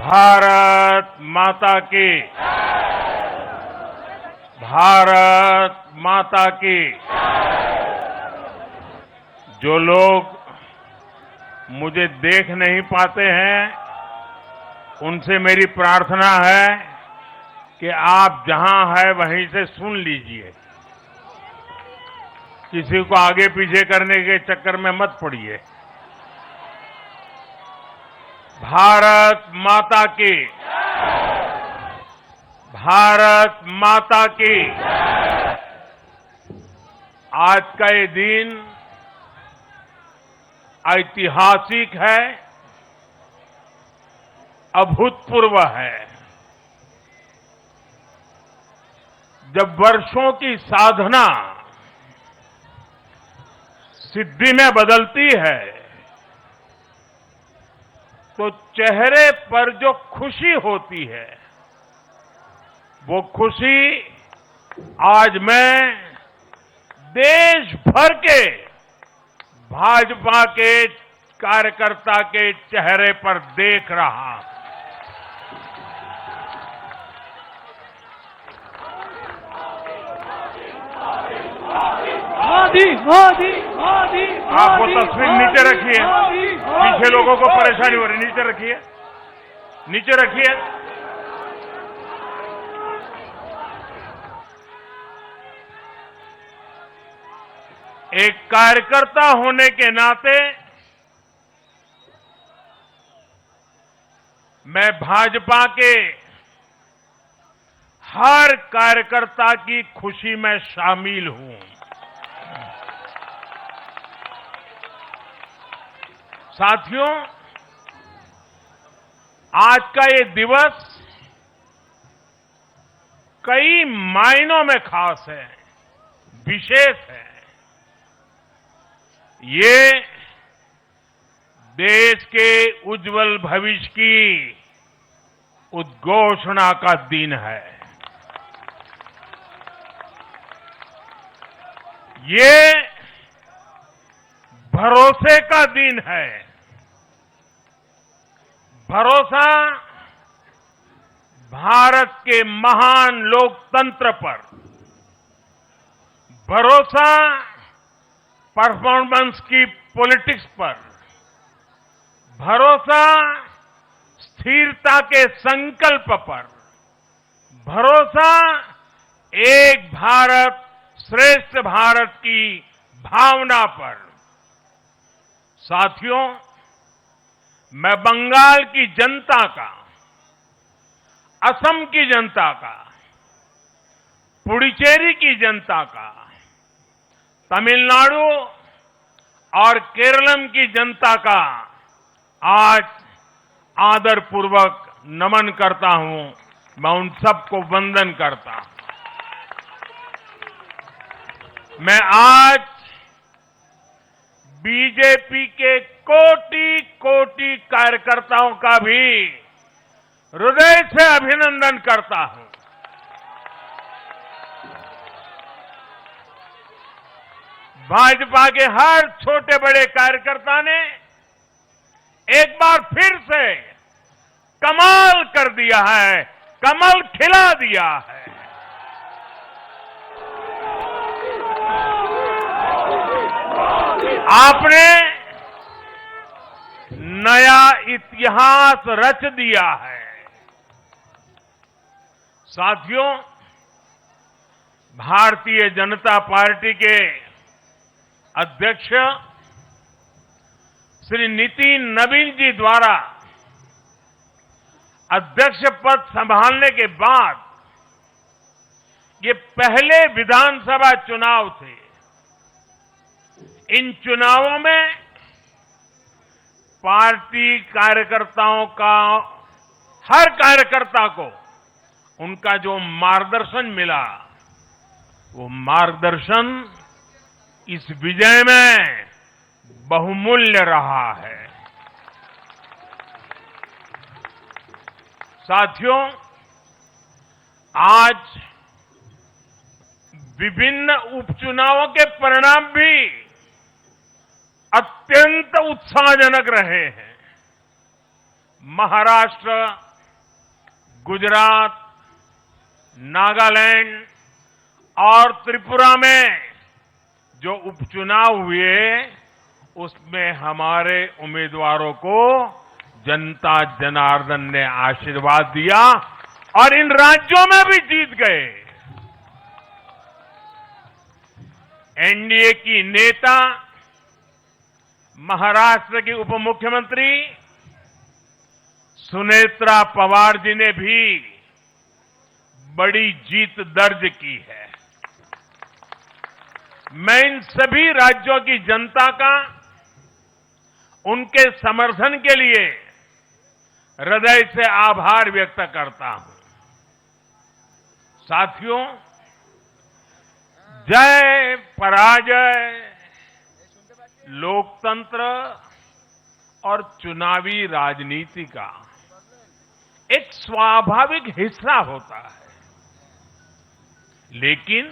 भारत माता की, भारत माता की। जो लोग मुझे देख नहीं पाते हैं, उनसे मेरी प्रार्थना है कि आप जहां हैं वहीं से सुन लीजिए। किसी को आगे पीछे करने के चक्कर में मत पड़िए। भारत माता की, भारत माता की। आज का ये दिन ऐतिहासिक है, अभूतपूर्व है। जब वर्षों की साधना सिद्धि में बदलती है, तो चेहरे पर जो खुशी होती है, वो खुशी आज मैं देश भर के भाजपा के कार्यकर्ता के चेहरे पर देख रहा हूं। मोदी मोदी मोदी। आप वो तस्वीर नीचे रखिए, पीछे लोगों को परेशानी हो रही, नीचे रखिए, नीचे रखिए। एक कार्यकर्ता होने के नाते मैं भाजपा के हर कार्यकर्ता की खुशी में शामिल हूं। साथियों, आज का ये दिवस कई मायनों में खास है, विशेष है। ये देश के उज्जवल भविष्य की उद्घोषणा का दिन है। ये भरोसे का दिन है। भरोसा भारत के महान लोकतंत्र पर, भरोसा परफॉर्मेंस की पॉलिटिक्स पर, भरोसा स्थिरता के संकल्प पर, भरोसा एक भारत श्रेष्ठ भारत की भावना पर। साथियों, मैं बंगाल की जनता का, असम की जनता का, पुडुचेरी की जनता का, तमिलनाडु और केरलम की जनता का आज आदरपूर्वक नमन करता हूं। मैं उन सबको वंदन करता हूं। मैं आज बीजेपी के कोटि कोटि कार्यकर्ताओं का भी हृदय से अभिनंदन करता हूं। भाजपा के हर छोटे बड़े कार्यकर्ता ने एक बार फिर से कमाल कर दिया है, कमल खिला दिया है। आपने नया इतिहास रच दिया है। साथियों, भारतीय जनता पार्टी के अध्यक्ष श्री नितिन नवीन जी द्वारा अध्यक्ष पद संभालने के बाद ये पहले विधानसभा चुनाव थे। इन चुनावों में पार्टी कार्यकर्ताओं का, हर कार्यकर्ता को उनका जो मार्गदर्शन मिला, वो मार्गदर्शन इस विजय में बहुमूल्य रहा है। साथियों, आज विभिन्न उपचुनावों के परिणाम भी अत्यंत उत्साहजनक रहे हैं। महाराष्ट्र, गुजरात, नागालैंड और त्रिपुरा में जो उपचुनाव हुए, उसमें हमारे उम्मीदवारों को जनता जनार्दन ने आशीर्वाद दिया और इन राज्यों में भी जीत गए। एनडीए की नेता, महाराष्ट्र की उप मुख्यमंत्री सुनेत्रा पवार जी ने भी बड़ी जीत दर्ज की है। मैं इन सभी राज्यों की जनता का उनके समर्थन के लिए हृदय से आभार व्यक्त करता हूं। साथियों, जय पराजय लोकतंत्र और चुनावी राजनीति का एक स्वाभाविक हिस्सा होता है, लेकिन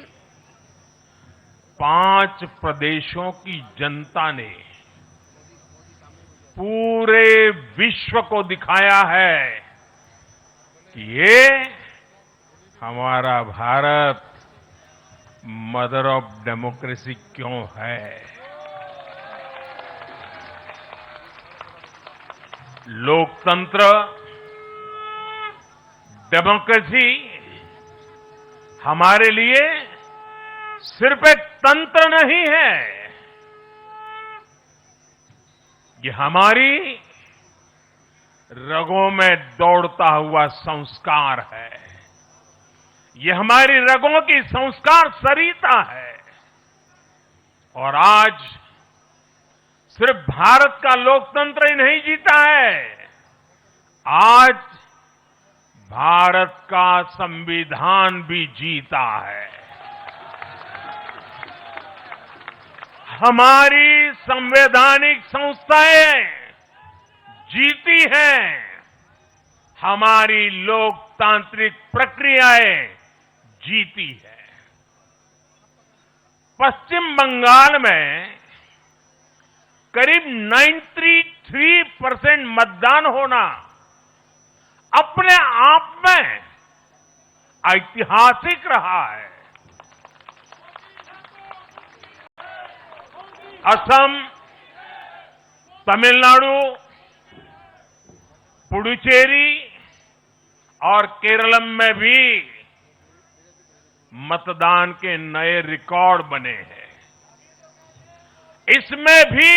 5 प्रदेशों की जनता ने पूरे विश्व को दिखाया है कि ये हमारा भारत मदर ऑफ डेमोक्रेसी क्यों है। लोकतंत्र, डेमोक्रेसी हमारे लिए सिर्फ एक तंत्र नहीं है, ये हमारी रगों में दौड़ता हुआ संस्कार है। ये हमारी रगों की संस्कार सरिता है। और आज सिर्फ भारत का लोकतंत्र ही नहीं जीता है, आज भारत का संविधान भी जीता है। हमारी संवैधानिक संस्थाएं जीती हैं, हमारी लोकतांत्रिक प्रक्रियाएं जीती है। पश्चिम बंगाल में करीब 93% मतदान होना अपने आप में ऐतिहासिक रहा है। असम, तमिलनाडु, पुडुचेरी और केरलम में भी मतदान के नए रिकॉर्ड बने हैं। इसमें भी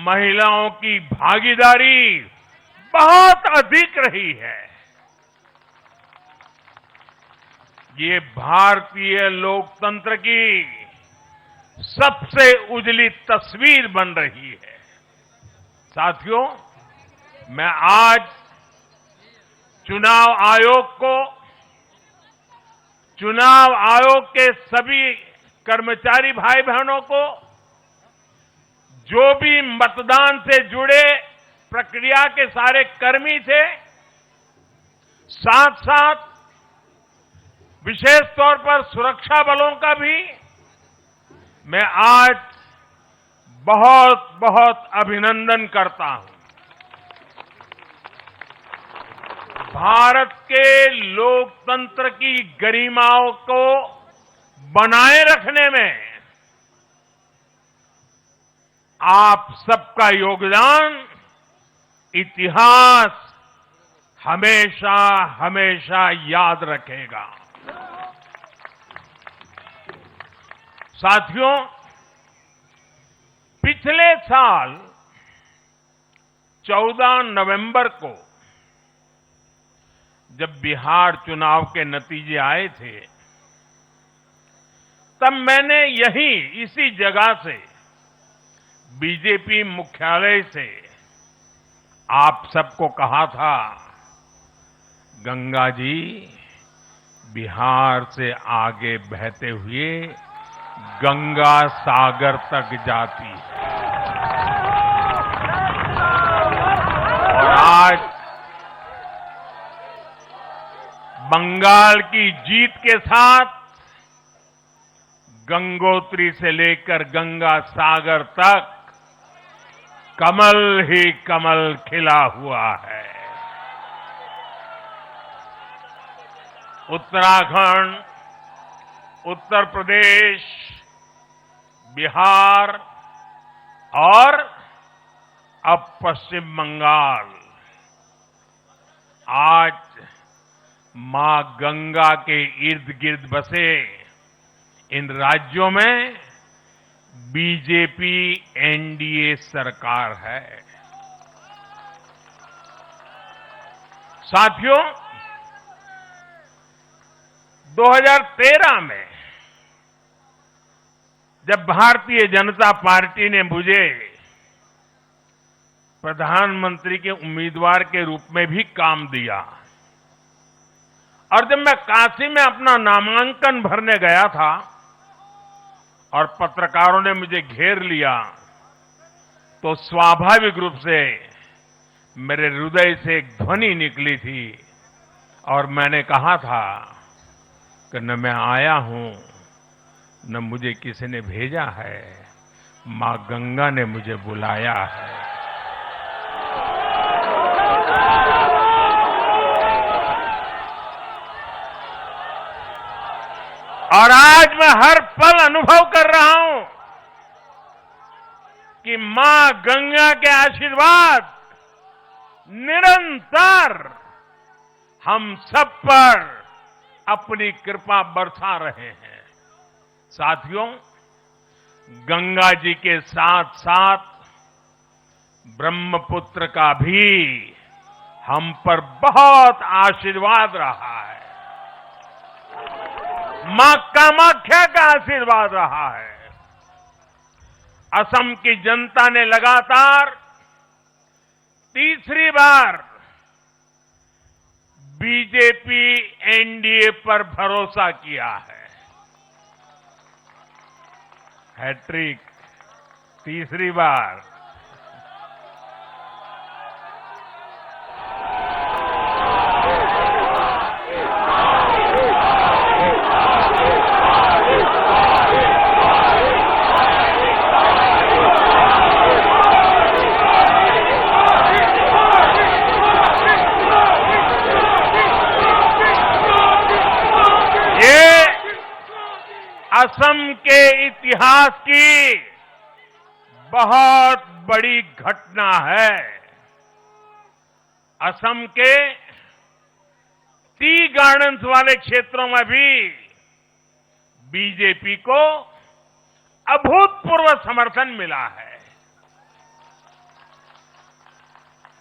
महिलाओं की भागीदारी बहुत अधिक रही है। ये भारतीय लोकतंत्र की सबसे उजली तस्वीर बन रही है। साथियों, मैं आज चुनाव आयोग के सभी कर्मचारी भाई बहनों को, जो भी मतदान से जुड़े प्रक्रिया के सारे कर्मी थे, साथ साथ विशेष तौर पर सुरक्षा बलों का भी मैं आज बहुत बहुत अभिनंदन करता हूं। भारत के लोकतंत्र की गरिमाओं को बनाए रखने में आप सबका योगदान इतिहास हमेशा हमेशा याद रखेगा। साथियों, पिछले साल 14 नवंबर को जब बिहार चुनाव के नतीजे आए थे, तब मैंने इसी जगह से बीजेपी मुख्यालय से आप सबको कहा था, गंगा जी बिहार से आगे बहते हुए गंगा सागर तक जाती है। और आज बंगाल की जीत के साथ गंगोत्री से लेकर गंगा सागर तक कमल ही कमल खिला हुआ है। उत्तराखंड, उत्तर प्रदेश, बिहार और अब पश्चिम बंगाल आज मां गंगा के इर्द गिर्द बसे इन राज्यों में बीजेपी एनडीए सरकार है। साथियों, 2013 में जब भारतीय जनता पार्टी ने मुझे प्रधानमंत्री के उम्मीदवार के रूप में भी काम दिया और जब मैं काशी में अपना नामांकन भरने गया था और पत्रकारों ने मुझे घेर लिया तो स्वाभाविक रूप से मेरे हृदय से एक ध्वनि निकली थी और मैंने कहा था कि न मैं आया हूं न मुझे किसी ने भेजा है, मां गंगा ने मुझे बुलाया है। और आज मैं हर पल अनुभव कर रहा हूं कि मां गंगा के आशीर्वाद निरंतर हम सब पर अपनी कृपा बरसा रहे हैं। साथियों, गंगा जी के साथ साथ ब्रह्मपुत्र का भी हम पर बहुत आशीर्वाद रहा है। मां कामाख्या का आशीर्वाद रहा है। असम की जनता ने लगातार तीसरी बार बीजेपी एनडीए पर भरोसा किया है। हैट्रिक, तीसरी बार। असम के इतिहास की बहुत बड़ी घटना है। असम के टी गार्डन्स वाले क्षेत्रों में भी बीजेपी को अभूतपूर्व समर्थन मिला है।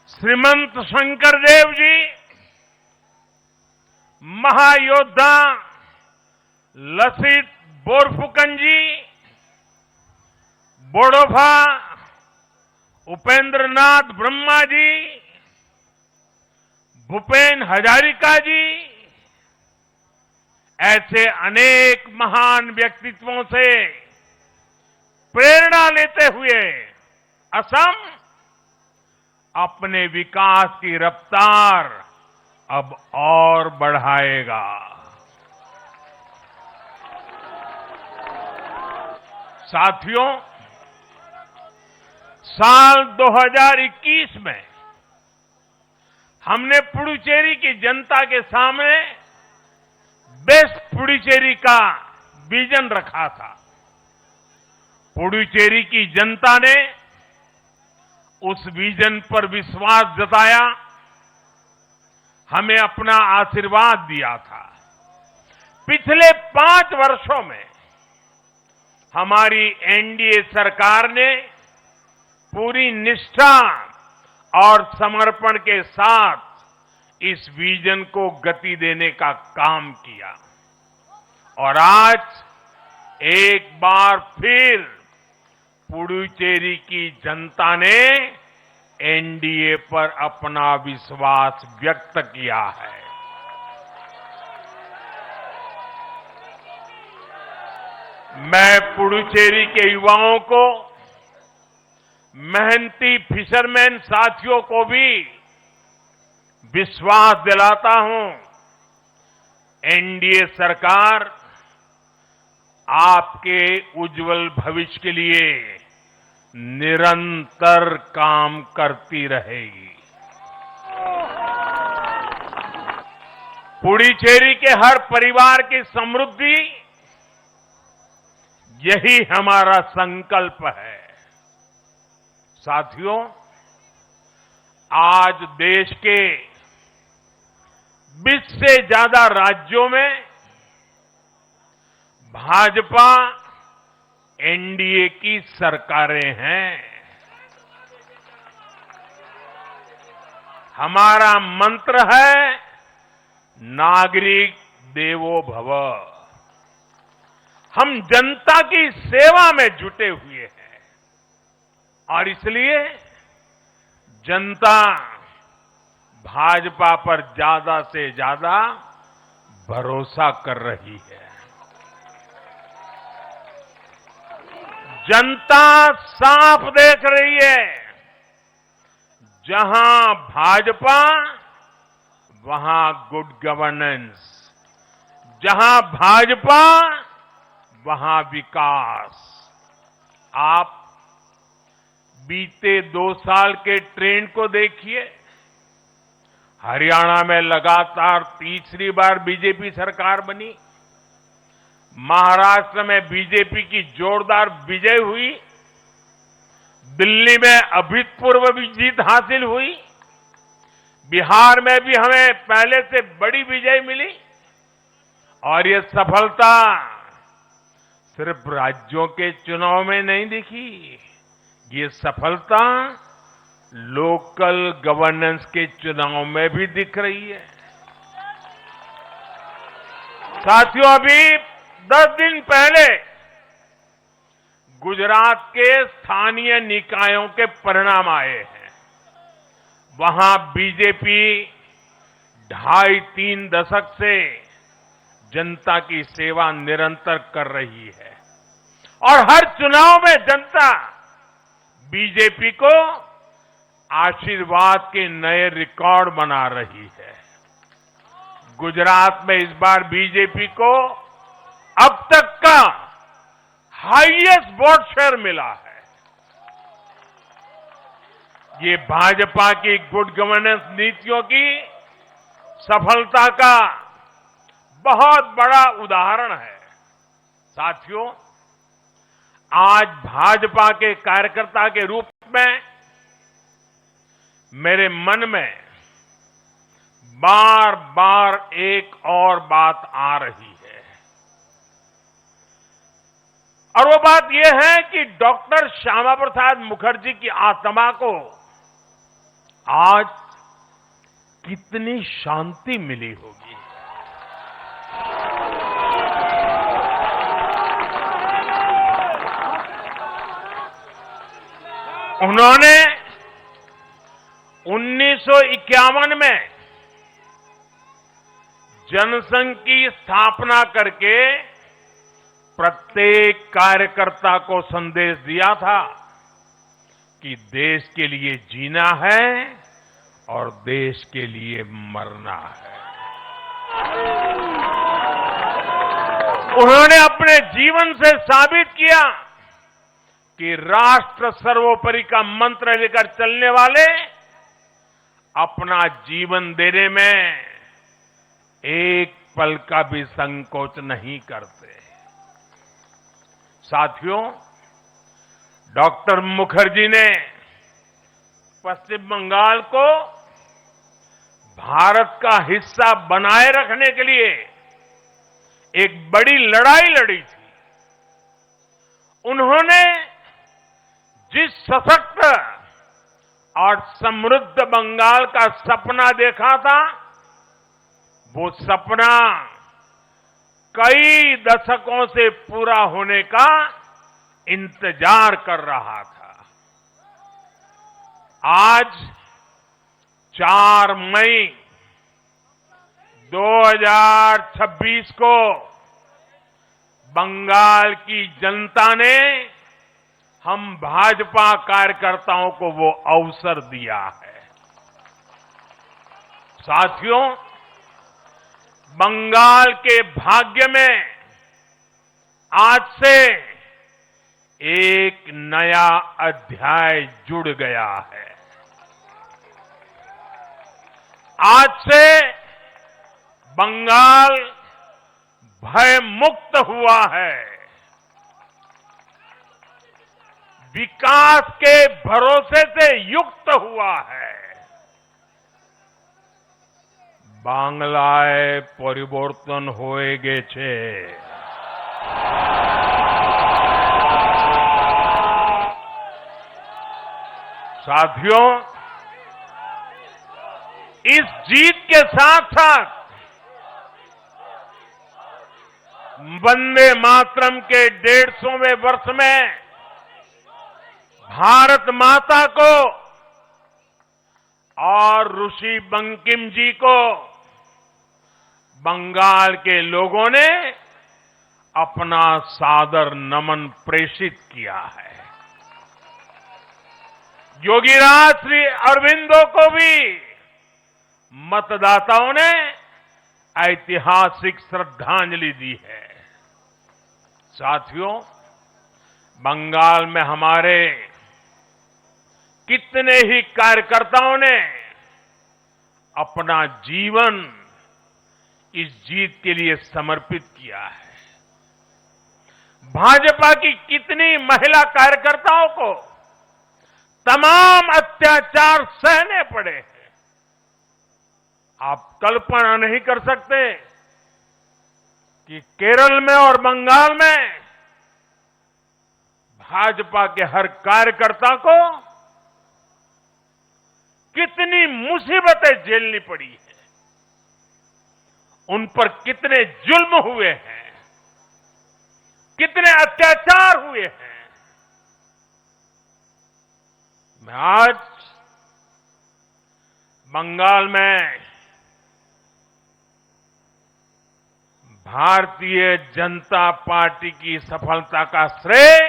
श्रीमंत शंकरदेव जी, महायोद्धा लसित बोरफुकन जी, बोडोफा उपेंद्रनाथ ब्रह्मा जी, भूपेन हजारिका जी, ऐसे अनेक महान व्यक्तित्वों से प्रेरणा लेते हुए असम अपने विकास की रफ्तार अब और बढ़ाएगा। साथियों, साल 2021 में हमने पुडुचेरी की जनता के सामने बेस्ट पुडुचेरी का विजन रखा था। पुडुचेरी की जनता ने उस विजन पर विश्वास जताया, हमें अपना आशीर्वाद दिया था। पिछले 5 वर्षों में हमारी एनडीए सरकार ने पूरी निष्ठा और समर्पण के साथ इस विजन को गति देने का काम किया और आज एक बार फिर पुडुचेरी की जनता ने एनडीए पर अपना विश्वास व्यक्त किया है। मैं पुडुचेरी के युवाओं को, मेहनती फिशरमैन साथियों को भी विश्वास दिलाता हूं, एनडीए सरकार आपके उज्जवल भविष्य के लिए निरंतर काम करती रहेगी। पुडुचेरी के हर परिवार की समृद्धि, यही हमारा संकल्प है। साथियों, आज देश के 20 से ज्यादा राज्यों में भाजपा एनडीए की सरकारें हैं। हमारा मंत्र है नागरिक देवो भव। हम जनता की सेवा में जुटे हुए हैं और इसलिए जनता भाजपा पर ज्यादा से ज्यादा भरोसा कर रही है। जनता साफ देख रही है, जहां भाजपा वहां गुड गवर्नेंस, जहां भाजपा वहां विकास। आप बीते 2 साल के ट्रेंड को देखिए। हरियाणा में लगातार तीसरी बार बीजेपी सरकार बनी। महाराष्ट्र में बीजेपी की जोरदार विजय हुई। दिल्ली में अभूतपूर्व जीत हासिल हुई। बिहार में भी हमें पहले से बड़ी विजय मिली और ये सफलता सिर्फ राज्यों के चुनाव में नहीं दिखी, ये सफलता लोकल गवर्नेंस के चुनाव में भी दिख रही है। साथियों, अभी 10 दिन पहले गुजरात के स्थानीय निकायों के परिणाम आए हैं। वहां बीजेपी 2.5-3 दशक से जनता की सेवा निरंतर कर रही है और हर चुनाव में जनता बीजेपी को आशीर्वाद के नए रिकॉर्ड बना रही है। गुजरात में इस बार बीजेपी को अब तक का हाईएस्ट वोट शेयर मिला है। ये भाजपा की गुड गवर्नेंस नीतियों की सफलता का बहुत बड़ा उदाहरण है। साथियों, आज भाजपा के कार्यकर्ता के रूप में मेरे मन में बार बार एक और बात आ रही है और वो बात यह है कि डॉक्टर श्यामा प्रसाद मुखर्जी की आत्मा को आज कितनी शांति मिली होगी। उन्होंने 1951 में जनसंघ की स्थापना करके प्रत्येक कार्यकर्ता को संदेश दिया था कि देश के लिए जीना है और देश के लिए मरना है। उन्होंने अपने जीवन से साबित किया कि राष्ट्र सर्वोपरि का मंत्र लेकर चलने वाले अपना जीवन देने में एक पल का भी संकोच नहीं करते। साथियों, डॉक्टर मुखर्जी ने पश्चिम बंगाल को भारत का हिस्सा बनाए रखने के लिए एक बड़ी लड़ाई लड़ी थी। उन्होंने जिस सशक्त और समृद्ध बंगाल का सपना देखा था, वो सपना कई दशकों से पूरा होने का इंतजार कर रहा था। आज 4 मई 2026 को बंगाल की जनता ने हम भाजपा कार्यकर्ताओं को वो अवसर दिया है। साथियों, बंगाल के भाग्य में आज से एक नया अध्याय जुड़ गया है। आज से बंगाल भय मुक्त हुआ है, विकास के भरोसे से युक्त हुआ है। বাংলায় পরিবর্তন হয়ে গেছে। साथियों, इस जीत के साथ साथ वंदे मातरम के 150वें वर्ष में भारत माता को और ऋषि बंकिम जी को बंगाल के लोगों ने अपना सादर नमन प्रेषित किया है। योगीराज श्री अरविंदो को भी मतदाताओं ने ऐतिहासिक श्रद्धांजलि दी है। साथियों, बंगाल में हमारे कितने ही कार्यकर्ताओं ने अपना जीवन इस जीत के लिए समर्पित किया है। भाजपा की कितनी महिला कार्यकर्ताओं को तमाम अत्याचार सहने पड़े हैं। आप कल्पना नहीं कर सकते कि केरल में और बंगाल में भाजपा के हर कार्यकर्ता को कितनी मुसीबतें झेलनी पड़ी है, उन पर कितने जुल्म हुए हैं, कितने अत्याचार हुए हैं। मैं आज बंगाल में भारतीय जनता पार्टी की सफलता का श्रेय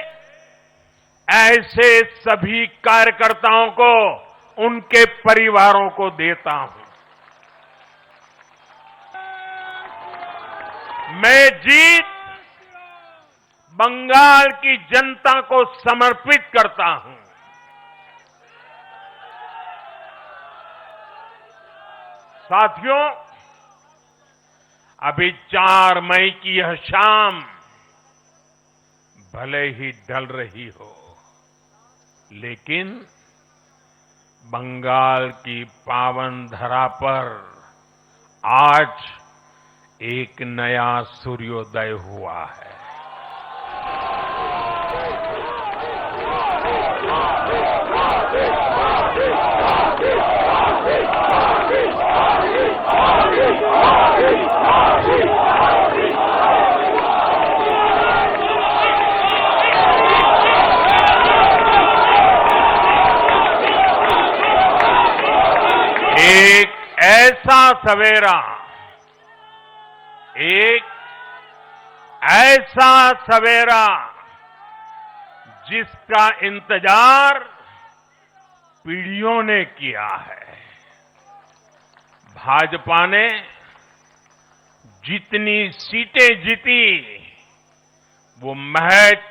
ऐसे सभी कार्यकर्ताओं को, उनके परिवारों को देता हूं। मैं जीत बंगाल की जनता को समर्पित करता हूं। साथियों, अभी 4 मई की यह शाम भले ही ढल रही हो, लेकिन बंगाल की पावन धरा पर आज एक नया सूर्योदय हुआ है। एक ऐसा सवेरा, एक ऐसा सवेरा जिसका इंतजार पीढ़ियों ने किया है। भाजपा ने जितनी सीटें जीती वो महज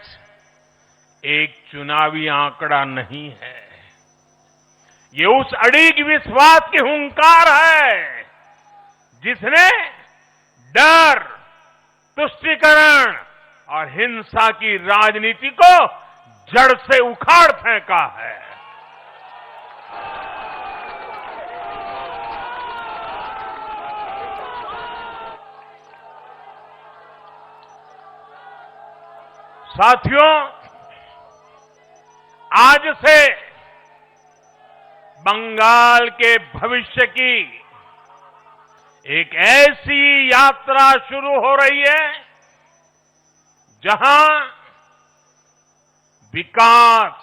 एक चुनावी आंकड़ा नहीं है, ये उस अड़िग विश्वास की हुंकार है जिसने डर, तुष्टीकरण और हिंसा की राजनीति को जड़ से उखाड़ फेंका है। साथियों, आज से बंगाल के भविष्य की एक ऐसी यात्रा शुरू हो रही है जहां विकास,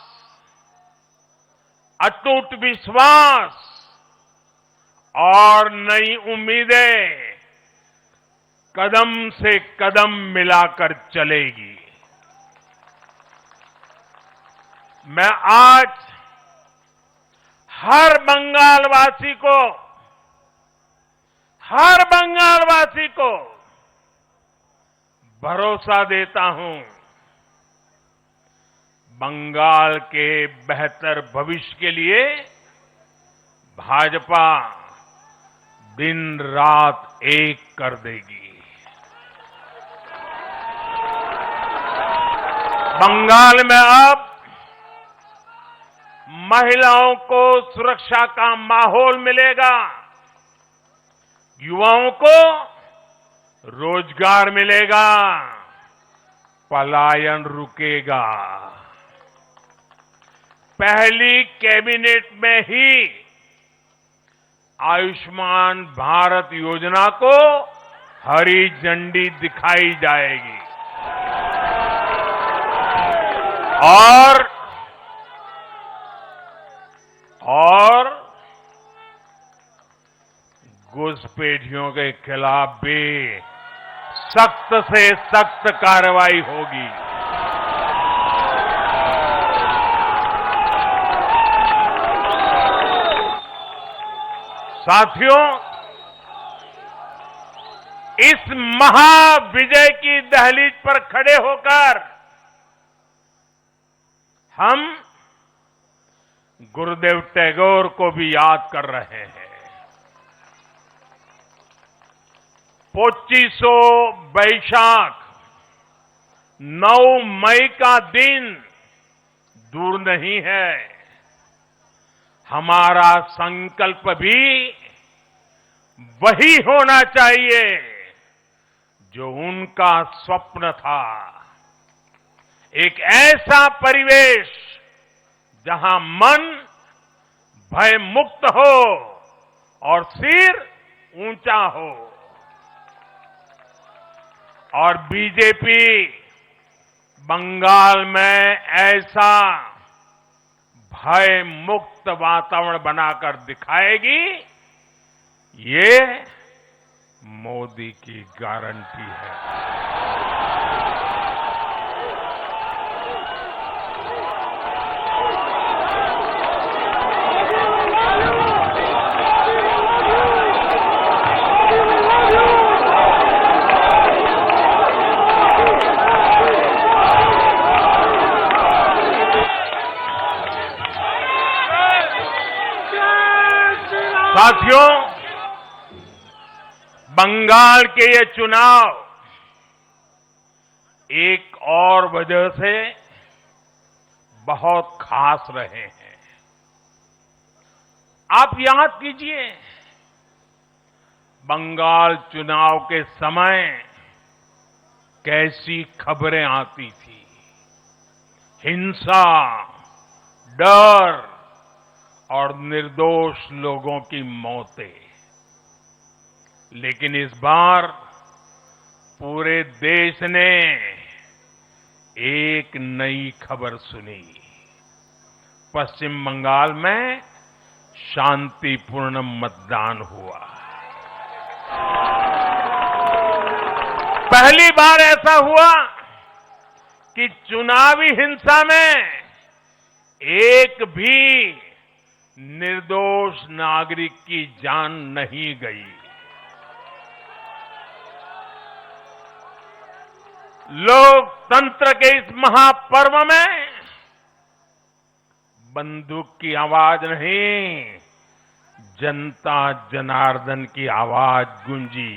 अटूट विश्वास और नई उम्मीदें कदम से कदम मिलाकर चलेगी। मैं आज हर बंगालवासी को भरोसा देता हूं, बंगाल के बेहतर भविष्य के लिए भाजपा दिन रात एक कर देगी। बंगाल में अब महिलाओं को सुरक्षा का माहौल मिलेगा, युवाओं को रोजगार मिलेगा, पलायन रुकेगा। पहली कैबिनेट में ही आयुष्मान भारत योजना को हरी झंडी दिखाई जाएगी और घुसपैठियों के खिलाफ भी सख्त से सख्त कार्रवाई होगी। साथियों, इस महाविजय की दहलीज पर खड़े होकर हम गुरुदेव टैगोर को भी याद कर रहे हैं। 25 बैशाख 9 मई का दिन दूर नहीं है। हमारा संकल्प भी वही होना चाहिए जो उनका स्वप्न था। एक ऐसा परिवेश जहां मन भय मुक्त हो और सिर ऊंचा हो। और बीजेपी बंगाल में ऐसा भय मुक्त वातावरण बनाकर दिखाएगी, ये मोदी की गारंटी है। साथियों, बंगाल के ये चुनाव एक और वजह से बहुत खास रहे हैं। आप याद कीजिए, बंगाल चुनाव के समय कैसी खबरें आती थी। हिंसा, डर और निर्दोष लोगों की मौतें। लेकिन इस बार पूरे देश ने एक नई खबर सुनी। पश्चिम बंगाल में शांतिपूर्ण मतदान हुआ। पहली बार ऐसा हुआ कि चुनावी हिंसा में एक भी निर्दोष नागरिक की जान नहीं गई। लोकतंत्र के इस महापर्व में बंदूक की आवाज नहीं, जनता जनार्दन की आवाज गूंजी।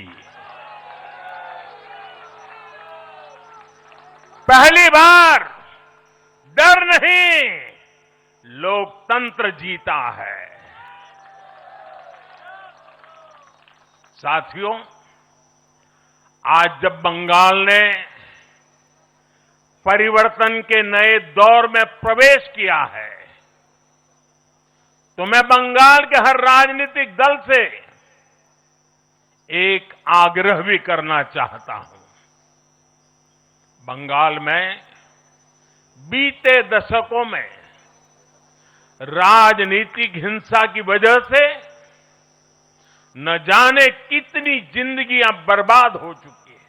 पहली बार डर नहीं, लोकतंत्र जीता है। साथियों, आज जब बंगाल ने परिवर्तन के नए दौर में प्रवेश किया है, तो मैं बंगाल के हर राजनीतिक दल से एक आग्रह भी करना चाहता हूं। बंगाल में बीते दशकों में राजनीतिक हिंसा की वजह से न जाने कितनी जिंदगियां बर्बाद हो चुकी है।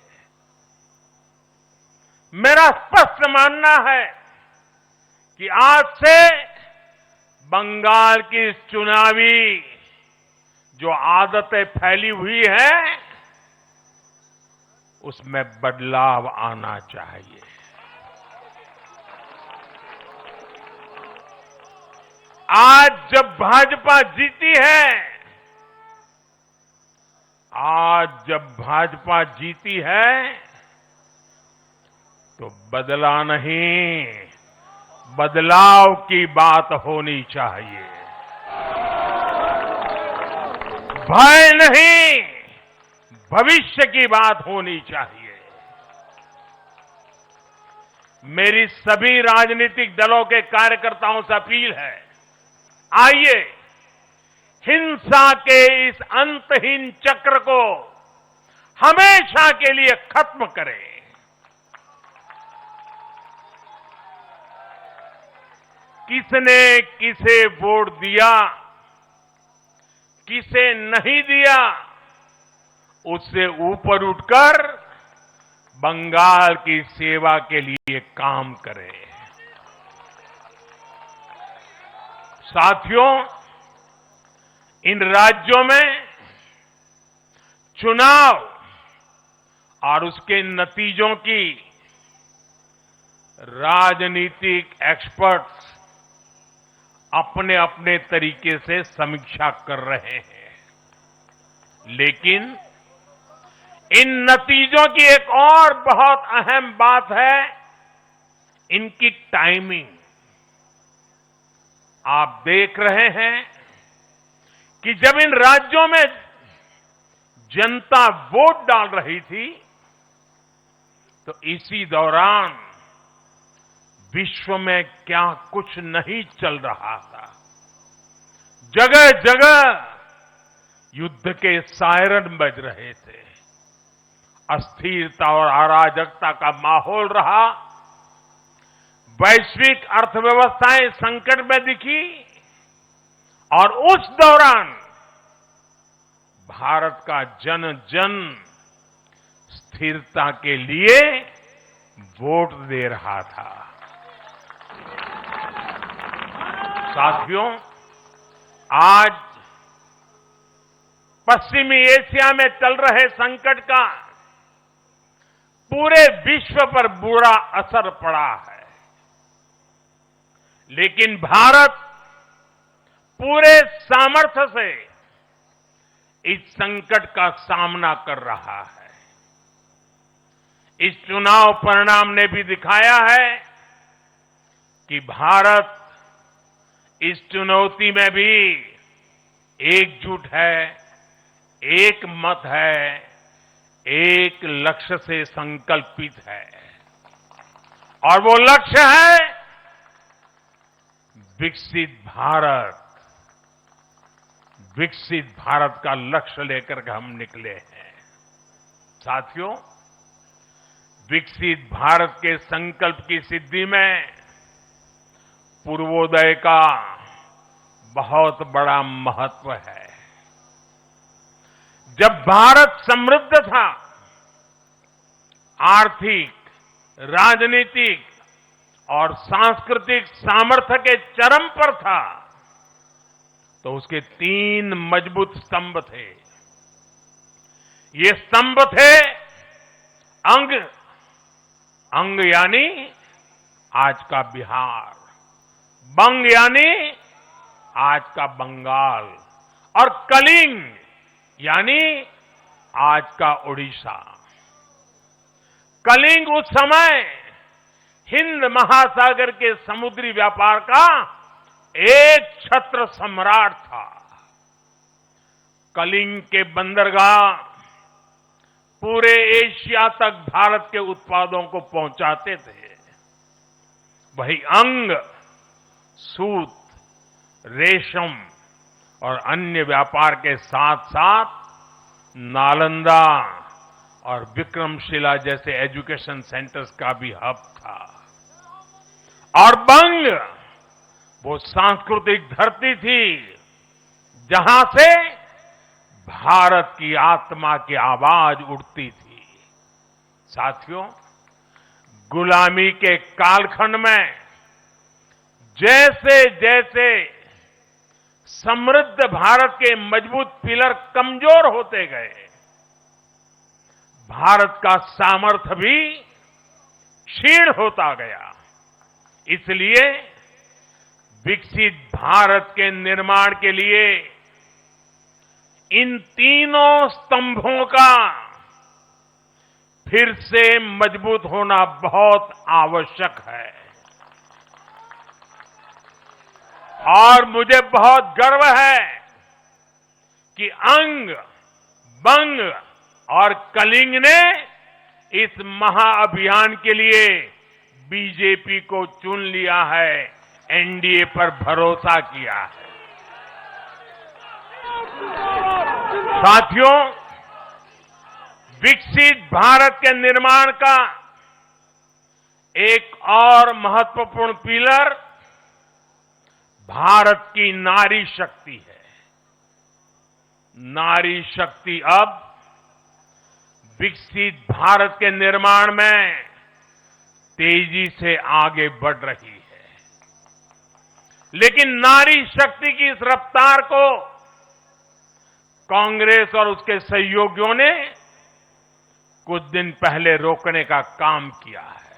मेरा स्पष्ट मानना है कि आज से बंगाल की चुनावी जो आदतें फैली हुई है, उसमें बदलाव आना चाहिए। आज जब भाजपा जीती है, आज जब भाजपा जीती है तो बदला नहीं, बदलाव की बात होनी चाहिए। भय नहीं, भविष्य की बात होनी चाहिए। मेरी सभी राजनीतिक दलों के कार्यकर्ताओं से अपील है, आइए हिंसा के इस अंतहीन चक्र को हमेशा के लिए खत्म करें। किसने किसे वोट दिया, किसे नहीं दिया, उससे ऊपर उठकर बंगाल की सेवा के लिए काम करें। साथियों, इन राज्यों में चुनाव और उसके नतीजों की राजनीतिक एक्सपर्ट्स अपने अपने तरीके से समीक्षा कर रहे हैं, लेकिन इन नतीजों की एक और बहुत अहम बात है इनकी टाइमिंग। आप देख रहे हैं कि जब इन राज्यों में जनता वोट डाल रही थी तो इसी दौरान विश्व में क्या कुछ नहीं चल रहा था। जगह जगह युद्ध के सायरन बज रहे थे, अस्थिरता और अराजकता का माहौल रहा, वैश्विक अर्थव्यवस्थाएं संकट में दिखी और उस दौरान भारत का जन जन स्थिरता के लिए वोट दे रहा था। साथियों, आज पश्चिमी एशिया में चल रहे संकट का पूरे विश्व पर बुरा असर पड़ा है, लेकिन भारत पूरे सामर्थ्य से इस संकट का सामना कर रहा है। इस चुनाव परिणाम ने भी दिखाया है कि भारत इस चुनौती में भी एकजुट है, एक मत है, एक लक्ष्य से संकल्पित है, और वो लक्ष्य है विकसित भारत। विकसित भारत का लक्ष्य लेकर के हम निकले हैं। साथियों, विकसित भारत के संकल्प की सिद्धि में पूर्वोदय का बहुत बड़ा महत्व है। जब भारत समृद्ध था, आर्थिक, राजनीतिक और सांस्कृतिक सामर्थ्य के चरम पर था, तो उसके 3 मजबूत स्तंभ थे। ये स्तंभ थे अंग, अंग यानी आज का बिहार, बंग यानी आज का बंगाल, और कलिंग यानी आज का उड़ीसा। कलिंग उस समय हिंद महासागर के समुद्री व्यापार का एक छत्र सम्राट था। कलिंग के बंदरगाह पूरे एशिया तक भारत के उत्पादों को पहुंचाते थे। वही अंग सूत, रेशम और अन्य व्यापार के साथ साथ नालंदा और विक्रमशिला जैसे एजुकेशन सेंटर्स का भी हब था। और बंग वो सांस्कृतिक धरती थी जहां से भारत की आत्मा की आवाज उठती थी। साथियों, गुलामी के कालखंड में जैसे जैसे समृद्ध भारत के मजबूत पिलर कमजोर होते गए, भारत का सामर्थ्य भी क्षीण होता गया। इसलिए विकसित भारत के निर्माण के लिए इन तीनों स्तंभों का फिर से मजबूत होना बहुत आवश्यक है और मुझे बहुत गर्व है कि अंग, बंग और कलिंग ने इस महाअभियान के लिए बीजेपी को चुन लिया है, एनडीए पर भरोसा किया है। साथियों, विकसित भारत के निर्माण का एक और महत्वपूर्ण पिलर भारत की नारी शक्ति है। नारी शक्ति अब विकसित भारत के निर्माण में तेजी से आगे बढ़ रही है, लेकिन नारी शक्ति की इस रफ्तार को कांग्रेस और उसके सहयोगियों ने कुछ दिन पहले रोकने का काम किया है।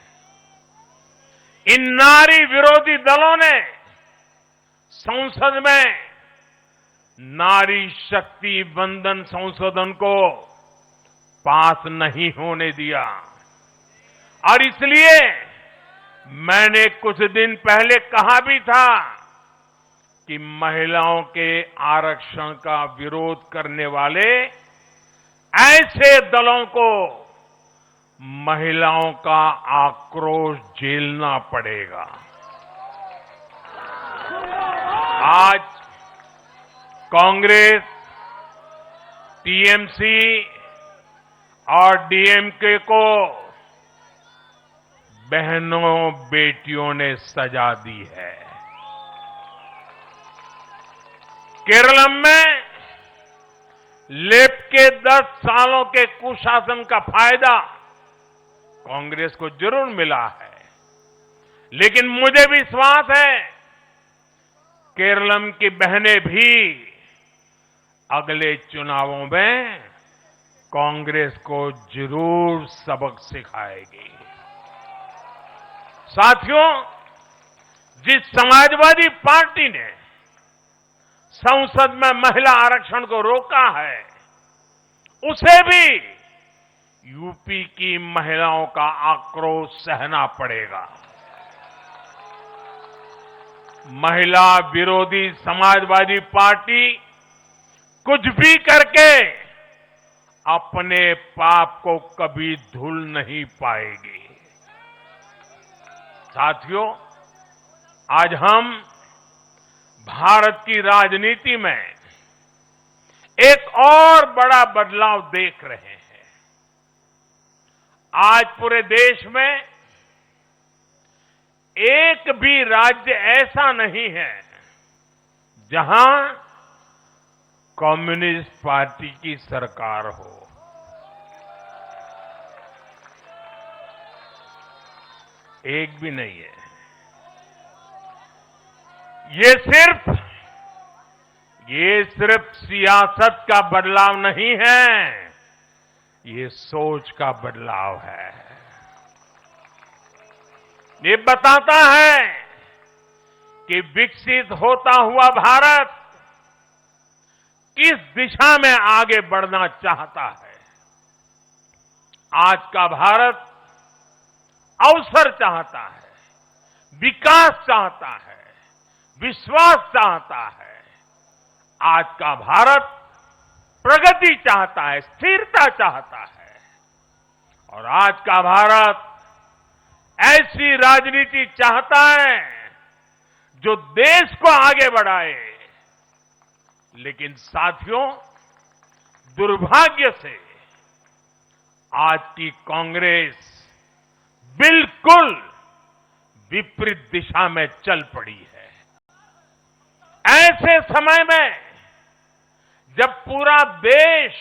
इन नारी विरोधी दलों ने संसद में नारी शक्ति वंदन संशोधन को पास नहीं होने दिया और इसलिए मैंने कुछ दिन पहले कहा भी था कि महिलाओं के आरक्षण का विरोध करने वाले ऐसे दलों को महिलाओं का आक्रोश झेलना पड़ेगा। आज कांग्रेस, टीएमसी और डीएमके को बहनों बेटियों ने सजा दी है। केरलम में लेफ्ट के 10 सालों के कुशासन का फायदा कांग्रेस को जरूर मिला है, लेकिन मुझे विश्वास है केरलम की बहनें भी अगले चुनावों में कांग्रेस को जरूर सबक सिखाएगी। साथियों, जिस समाजवादी पार्टी ने संसद में महिला आरक्षण को रोका है, उसे भी यूपी की महिलाओं का आक्रोश सहना पड़ेगा। महिला विरोधी समाजवादी पार्टी कुछ भी करके अपने पाप को कभी धुल नहीं पाएगी। साथियों, आज हम भारत की राजनीति में एक और बड़ा बदलाव देख रहे हैं। आज पूरे देश में एक भी राज्य ऐसा नहीं है जहां कम्युनिस्ट पार्टी की सरकार हो। एक भी नहीं है। ये सिर्फ सियासत का बदलाव नहीं है, ये सोच का बदलाव है। ये बताता है कि विकसित होता हुआ भारत किस दिशा में आगे बढ़ना चाहता है। आज का भारत अवसर चाहता है, विकास चाहता है, विश्वास चाहता है। आज का भारत प्रगति चाहता है, स्थिरता चाहता है और आज का भारत ऐसी राजनीति चाहता है जो देश को आगे बढ़ाए। लेकिन साथियों, दुर्भाग्य से आज की कांग्रेस बिल्कुल विपरीत दिशा में चल पड़ी है। ऐसे समय में जब पूरा देश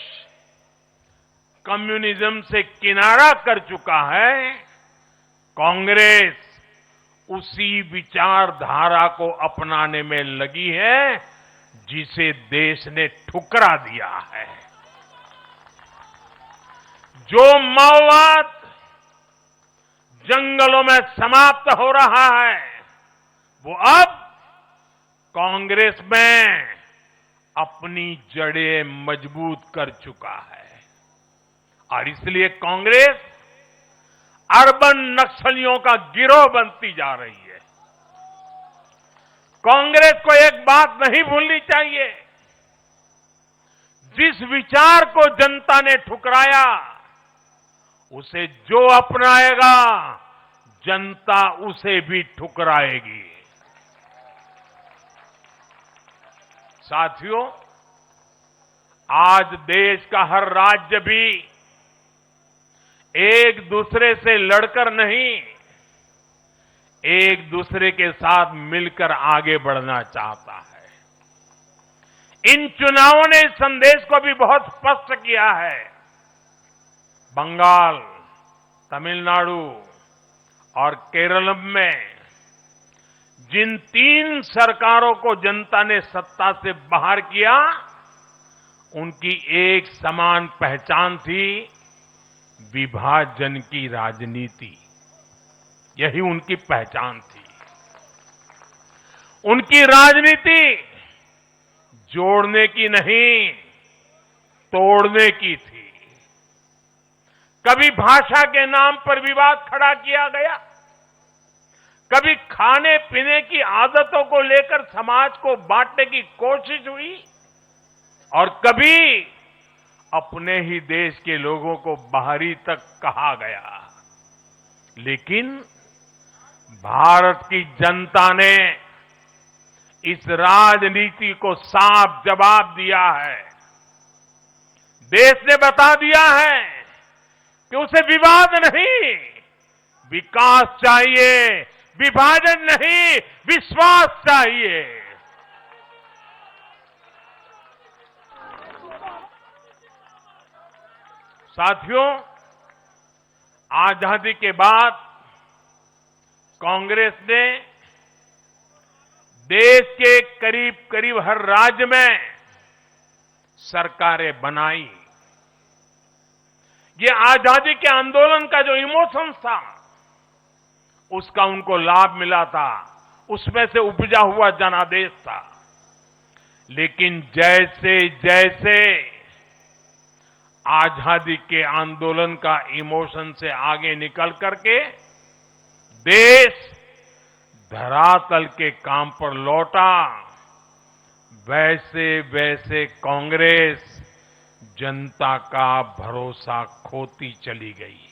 कम्युनिज्म से किनारा कर चुका है, कांग्रेस उसी विचारधारा को अपनाने में लगी है जिसे देश ने ठुकरा दिया है। जो माओवाद जंगलों में समाप्त हो रहा है, वो अब कांग्रेस में अपनी जड़ें मजबूत कर चुका है और इसलिए कांग्रेस अर्बन नक्सलियों का गिरोह बनती जा रही है। कांग्रेस को एक बात नहीं भूलनी चाहिए, जिस विचार को जनता ने ठुकराया उसे जो अपनाएगा जनता उसे भी ठुकराएगी। साथियों, आज देश का हर राज्य भी एक दूसरे से लड़कर नहीं, एक दूसरे के साथ मिलकर आगे बढ़ना चाहता है। इन चुनावों ने इस संदेश को भी बहुत स्पष्ट किया है। बंगाल, तमिलनाडु और केरल में जिन 3 सरकारों को जनता ने सत्ता से बाहर किया, उनकी एक समान पहचान थी, विभाजन की राजनीति। यही उनकी पहचान थी। उनकी राजनीति जोड़ने की नहीं, तोड़ने की थी। कभी भाषा के नाम पर विवाद खड़ा किया गया, कभी खाने पीने की आदतों को लेकर समाज को बांटने की कोशिश हुई और कभी अपने ही देश के लोगों को बाहरी तक कहा गया। लेकिन भारत की जनता ने इस राजनीति को साफ जवाब दिया है। देश ने बता दिया है कि उसे विवाद नहीं, विकास चाहिए, विभाजन नहीं, विश्वास चाहिए। साथियों, आजादी के बाद कांग्रेस ने देश के करीब करीब हर राज्य में सरकारें बनाई। ये आजादी के आंदोलन का जो इमोशंस था, उसका उनको लाभ मिला था, उसमें से उपजा हुआ जनादेश था। लेकिन जैसे जैसे आजादी के आंदोलन का इमोशन से आगे निकल करके देश धरातल के काम पर लौटा, वैसे वैसे कांग्रेस जनता का भरोसा खोती चली गई।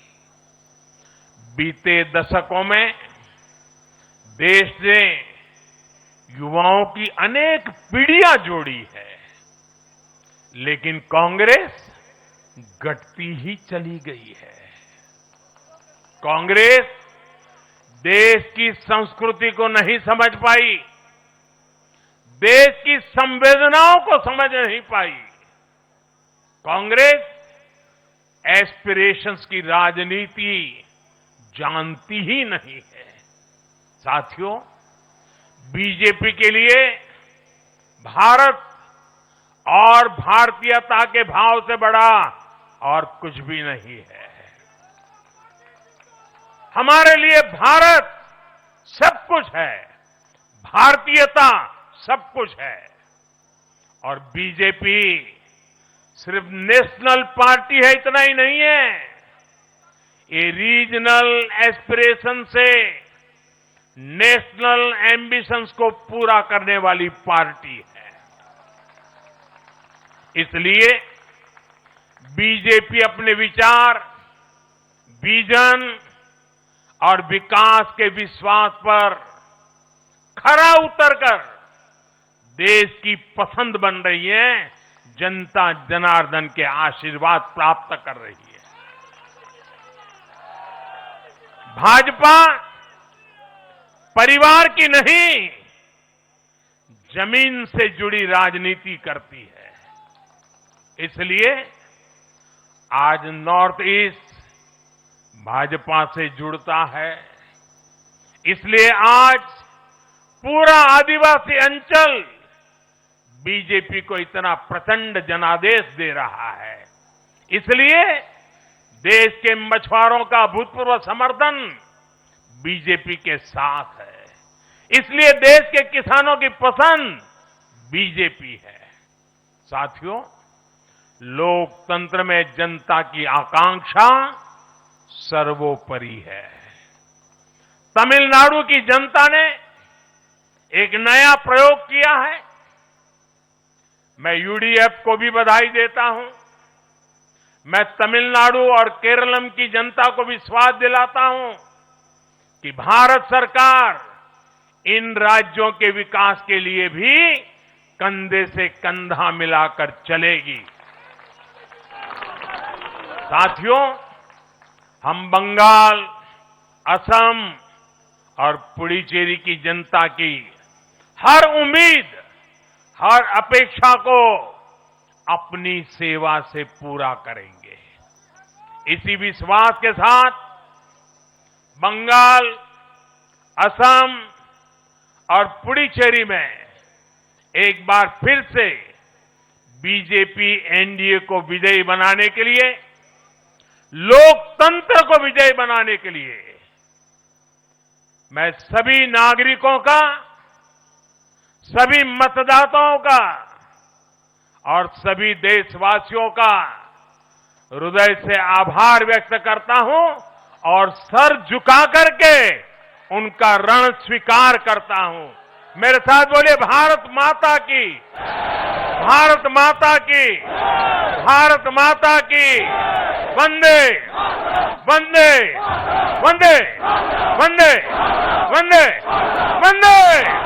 बीते दशकों में देश ने युवाओं की अनेक पीढ़ियां जोड़ी है, लेकिन कांग्रेस घटती ही चली गई है। कांग्रेस देश की संस्कृति को नहीं समझ पाई, देश की संवेदनाओं को समझ नहीं पाई। कांग्रेस एस्पिरेशंस की राजनीति जानती ही नहीं है। साथियों, बीजेपी के लिए भारत और भारतीयता के भाव से बड़ा और कुछ भी नहीं है। हमारे लिए भारत सब कुछ है, भारतीयता सब कुछ है। और बीजेपी सिर्फ नेशनल पार्टी है, इतना ही नहीं है, ये रीजनल एस्पिरेशन से नेशनल एम्बिशंस को पूरा करने वाली पार्टी है। इसलिए बीजेपी अपने विचार, विजन और विकास के विश्वास पर खरा उतरकर देश की पसंद बन रही है, जनता जनार्दन के आशीर्वाद प्राप्त कर रही है। भाजपा परिवार की नहीं, जमीन से जुड़ी राजनीति करती है। इसलिए आज नॉर्थ ईस्ट भाजपा से जुड़ता है। इसलिए आज पूरा आदिवासी अंचल बीजेपी को इतना प्रचंड जनादेश दे रहा है। इसलिए देश के मछुआरों का अभूतपूर्व समर्थन बीजेपी के साथ है। इसलिए देश के किसानों की पसंद बीजेपी है। साथियों, लोकतंत्र में जनता की आकांक्षा सर्वोपरि है। तमिलनाडु की जनता ने एक नया प्रयोग किया है। मैं यूडीएफ को भी बधाई देता हूं। मैं तमिलनाडु और केरलम की जनता को विश्वास दिलाता हूं कि भारत सरकार इन राज्यों के विकास के लिए भी कंधे से कंधा मिलाकर चलेगी। साथियों, हम बंगाल, असम और पुडुचेरी की जनता की हर उम्मीद, हर अपेक्षा को अपनी सेवा से पूरा करेंगे। इसी विश्वास के साथ बंगाल, असम और पुडुचेरी में एक बार फिर से बीजेपी एनडीए को विजयी बनाने के लिए, लोकतंत्र को विजयी बनाने के लिए मैं सभी नागरिकों का, सभी मतदाताओं का और सभी देशवासियों का हृदय से आभार व्यक्त करता हूं और सर झुका करके उनका ऋण स्वीकार करता हूं। मेरे साथ बोलिए, भारत माता की, भारत माता की, भारत माता की। वंदे वंदे वंदे वंदे वंदे वंदे।